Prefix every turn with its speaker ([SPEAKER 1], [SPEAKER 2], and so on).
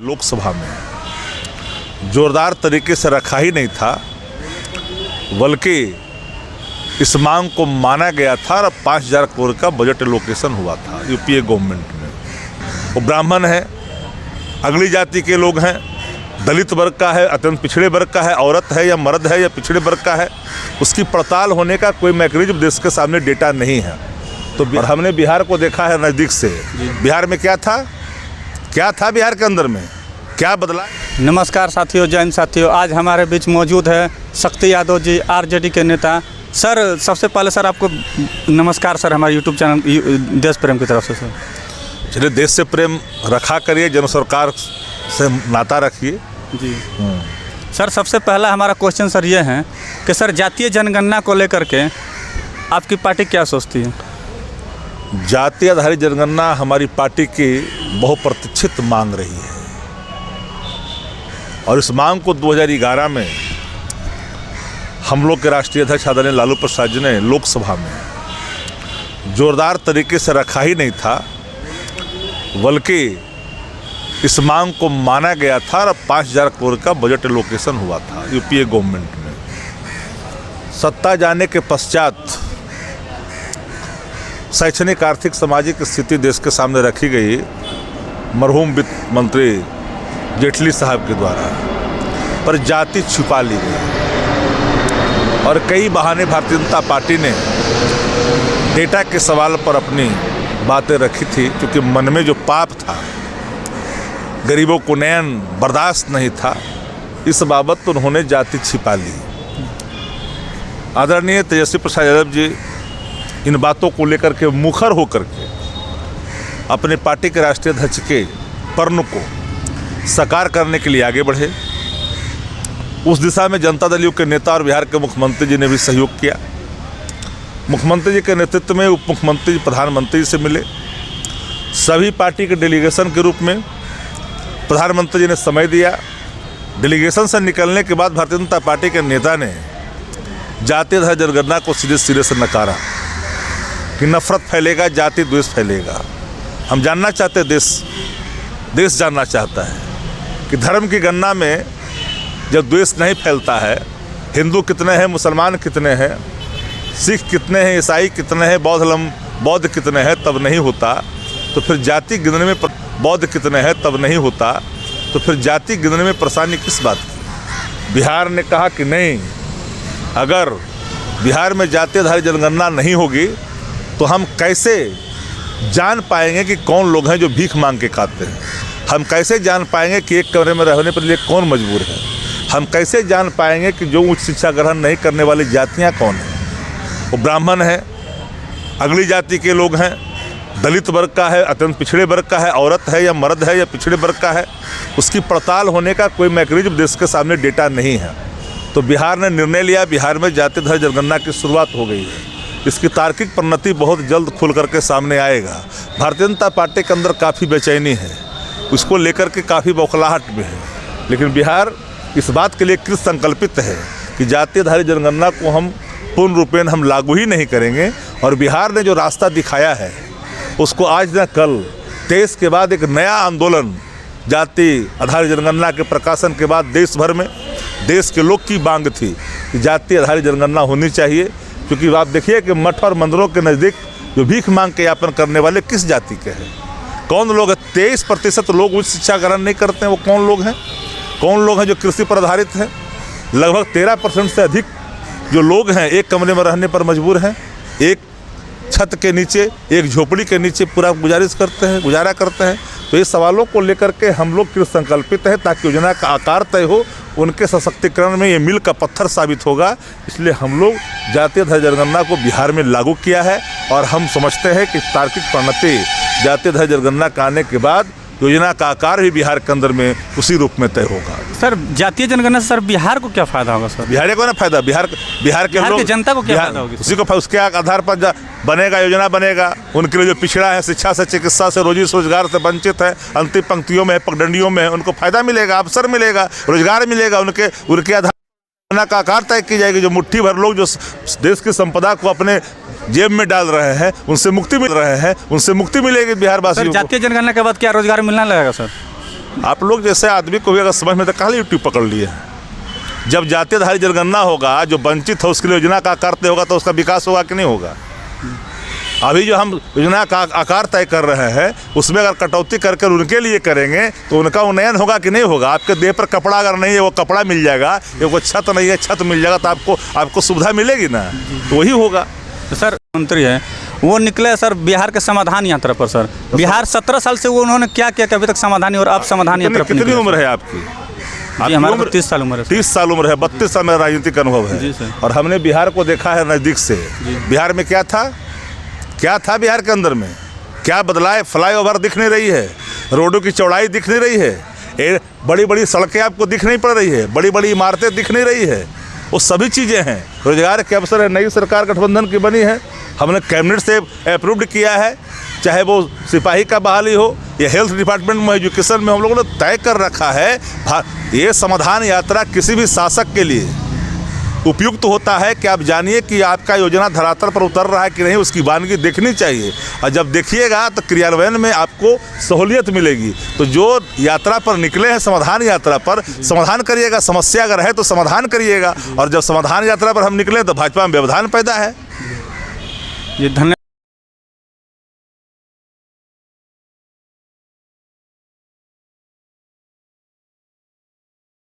[SPEAKER 1] लोकसभा में जोरदार तरीके से रखा ही नहीं था, बल्कि इस मांग को माना गया था और 5,000 करोड़ का बजट एलोकेशन हुआ था यूपीए गवर्नमेंट में। वो ब्राह्मण है, अगली जाति के लोग हैं, दलित वर्ग का है, अत्यंत पिछड़े वर्ग का है, औरत है या मर्द है या पिछड़े वर्ग का है, उसकी पड़ताल होने का कोई मैकेनिज्म देश के सामने डेटा नहीं है। तो हमने बिहार को देखा है नज़दीक से। बिहार में क्या था बिहार के अंदर में क्या बदला?
[SPEAKER 2] नमस्कार साथियों, जैन साथियों, आज हमारे बीच मौजूद है शक्ति यादव जी, आरजेडी के नेता। सर, सबसे पहले सर आपको नमस्कार सर, हमारे यूट्यूब चैनल देश प्रेम की तरफ से। सर
[SPEAKER 1] चलिए, देश से प्रेम रखा करिए, जन सरकार से नाता रखिए
[SPEAKER 2] जी। सर, सबसे पहला हमारा क्वेश्चन सर ये है कि सर जातीय जनगणना को लेकर के आपकी पार्टी क्या सोचती है?
[SPEAKER 1] जाति आधारित जनगणना हमारी पार्टी की बहुप्रतीक्षित मांग रही है और इस मांग को 2011 में हम लोग के राष्ट्रीय अध्यक्ष आदरणीय लालू प्रसाद जी ने लोकसभा में जोरदार तरीके से रखा ही नहीं था, बल्कि इस मांग को माना गया था और 5,000 करोड़ का बजट एलोकेशन हुआ था यूपीए गवर्नमेंट में। सत्ता जाने के पश्चात शैक्षणिक, आर्थिक, सामाजिक स्थिति देश के सामने रखी गई मरहूम वित्त मंत्री जेटली साहब के द्वारा, पर जाति छुपा ली गई और कई बहाने भारतीय जनता पार्टी ने डेटा के सवाल पर अपनी बातें रखी थी, क्योंकि मन में जो पाप था, गरीबों को नयन बर्दाश्त नहीं था, इस बाबत उन्होंने जाति छिपा ली। आदरणीय तेजस्वी प्रसाद यादव जी इन बातों को लेकर के मुखर होकर के अपने पार्टी के राष्ट्रीय अध्यक्ष के प्रण को साकार करने के लिए आगे बढ़े। उस दिशा में जनता दल के नेता और बिहार के मुख्यमंत्री जी ने भी सहयोग किया। मुख्यमंत्री जी के नेतृत्व में उप मुख्यमंत्री जी प्रधानमंत्री जी से मिले। सभी पार्टी के डेलीगेशन के रूप में प्रधानमंत्री जी ने समय दिया। डेलीगेशन से निकलने के बाद भारतीय जनता पार्टी के नेता ने जातीय आधारित जनगणना को सीधे सिरे से नकारा कि नफरत फैलेगा, जाति द्वेष फैलेगा। हम जानना चाहते, देश जानना चाहता है कि धर्म की गणना में जब द्वेष नहीं फैलता है, हिंदू कितने हैं, मुसलमान कितने हैं, सिख कितने हैं, ईसाई कितने हैं, बौद्ध कितने हैं, तब नहीं होता। तो फिर जाति गिनने में बौद्ध कितने हैं तब नहीं होता, तो फिर जाति गिनने में परेशानी किस बात की? बिहार ने कहा कि नहीं, अगर बिहार में जाति आधारित जनगणना नहीं होगी तो हम कैसे जान पाएंगे कि कौन लोग हैं जो भीख मांग के खाते हैं? हम कैसे जान पाएंगे कि एक कमरे में रहने पर लिए कौन मजबूर है? हम कैसे जान पाएंगे कि जो उच्च शिक्षा ग्रहण नहीं करने वाली जातियां कौन हैं? वो ब्राह्मण है, अगली जाति के लोग हैं, दलित वर्ग का है, अत्यंत पिछड़े वर्ग का है, औरत है या मर्द है या पिछड़े वर्ग का है, उसकी पड़ताल होने का कोई मैकेनिज्म देश के सामने डेटा नहीं है। तो बिहार ने निर्णय लिया, बिहार में जाति आधारित जनगणना की शुरुआत हो गई है। इसकी तार्किक परिणति बहुत जल्द खुल करके सामने आएगा। भारतीय जनता पार्टी के अंदर काफ़ी बेचैनी है, उसको लेकर के काफ़ी बौखलाहट में है, लेकिन बिहार इस बात के लिए कृत संकल्पित है कि जाति आधारित जनगणना को हम पूर्ण रूपेण हम लागू ही नहीं करेंगे। और बिहार ने जो रास्ता दिखाया है उसको आज न कल 23 के बाद एक नया आंदोलन, जाति आधारित जनगणना के प्रकाशन के बाद देश भर में देश के लोग की मांग थी कि जाति आधारित जनगणना होनी चाहिए। क्योंकि आप देखिए कि मठ और मंदिरों के नज़दीक जो भीख मांग के यापन करने वाले किस जाति के हैं, कौन लोग हैं? 23% लोग उच्च शिक्षा ग्रहण नहीं करते हैं। वो कौन लोग हैं? कौन लोग हैं जो कृषि पर आधारित हैं? लगभग 13% से अधिक जो लोग हैं एक कमरे में रहने पर मजबूर हैं, एक छत के नीचे, एक झोपड़ी के नीचे पूरा गुजारा करते हैं। तो ये सवालों को लेकर के हम लोग कृत संकल्पित हैं ताकि योजना का आकार तय हो, उनके सशक्तिकरण में ये मील का पत्थर साबित होगा। इसलिए हम लोग जातीय आधारित जनगणना को बिहार में लागू किया है और हम समझते हैं कि तार्किक परिणति जातीय आधारित जनगणना का आने के बाद योजना का आकार भी बिहार के अंदर में उसी रूप में तय होगा।
[SPEAKER 2] सर, जातीय जनगणना से सर बिहार को क्या फायदा होगा? सर, बिहार
[SPEAKER 1] को ना फायदा, बिहार के लोग,
[SPEAKER 2] जनता को क्या फायदा होगा?
[SPEAKER 1] उसी को उसके आधार पर बनेगा, योजना बनेगा। उनके लिए जो पिछड़ा है, शिक्षा से, चिकित्सा से, रोजी रोजगार से वंचित है, अंतिम पंक्तियों में, पगडंडियों में, उनको फायदा मिलेगा, अवसर मिलेगा, रोजगार मिलेगा। उनके आधार का आकार तय की जाएगी। जो मुट्ठी भर लोग जो देश की संपदा को अपने जेब में डाल रहे हैं, उनसे मुक्ति मिलेगी बिहार वासियों को।
[SPEAKER 2] जातीय जनगणना के बाद क्या रोजगार मिलने लगेगा? सर,
[SPEAKER 1] आप लोग जैसे आदमी को भी अगर समझ में तो कहाँ यूट्यूब पकड़ लिए हैं। जब जातीयधारी जनगणना होगा, जो वंचित है उसके लिए योजना का आकार तय होगा तो उसका विकास होगा कि नहीं होगा। अभी जो हम योजना का आकार तय कर रहे हैं उसमें अगर कटौती करके उनके लिए करेंगे तो उनका उन्नयन होगा कि नहीं होगा। आपके देह पर कपड़ा अगर नहीं है वो कपड़ा मिल जाएगा, ये वो छत नहीं है छत मिल जाएगा, तो आपको सुविधा मिलेगी ना, तो वही होगा।
[SPEAKER 2] तो सर मंत्री है वो निकले सर बिहार के समाधान यात्रा पर। सर बिहार 17 साल से वो उन्होंने क्या किया कि अभी तक समाधान और अब समाधान यात्रा पर
[SPEAKER 1] कितनी उम्र है आपकी?
[SPEAKER 2] हमारी 30 साल उम्र है।
[SPEAKER 1] 30 साल उम्र है, 32 साल में राजनीतिक अनुभव है।
[SPEAKER 2] जी सर।
[SPEAKER 1] और हमने बिहार को देखा है नज़दीक से। बिहार में क्या था बिहार के अंदर में क्या बदलाव? फ्लाईओवर दिख नहीं रही है, रोडों की चौड़ाई दिख नहीं रही है, बड़ी बड़ी सड़कें आपको दिख नहीं पड़ रही है, बड़ी बड़ी इमारतें दिख नहीं रही है, वो सभी चीज़ें हैं। रोजगार के अवसर है, नई सरकार गठबंधन की बनी है, हमने कैबिनेट से अप्रूव्ड किया है, चाहे वो सिपाही का बहाली हो या हेल्थ डिपार्टमेंट में, एजुकेशन में हम लोगों ने तय कर रखा है। ये समाधान यात्रा किसी भी शासक के लिए उपयुक्त होता है कि आप जानिए कि आपका योजना धरातल पर उतर रहा है कि नहीं, उसकी वानगी देखनी चाहिए। और जब देखिएगा तो क्रियान्वयन में आपको सहूलियत मिलेगी। तो जो यात्रा पर निकले हैं समाधान यात्रा पर, समाधान करिएगा। समस्या अगर है तो समाधान करिएगा, और जब समाधान यात्रा पर हम निकले तो भाजपा में व्यवधान पैदा है।
[SPEAKER 2] जी धन्यवाद।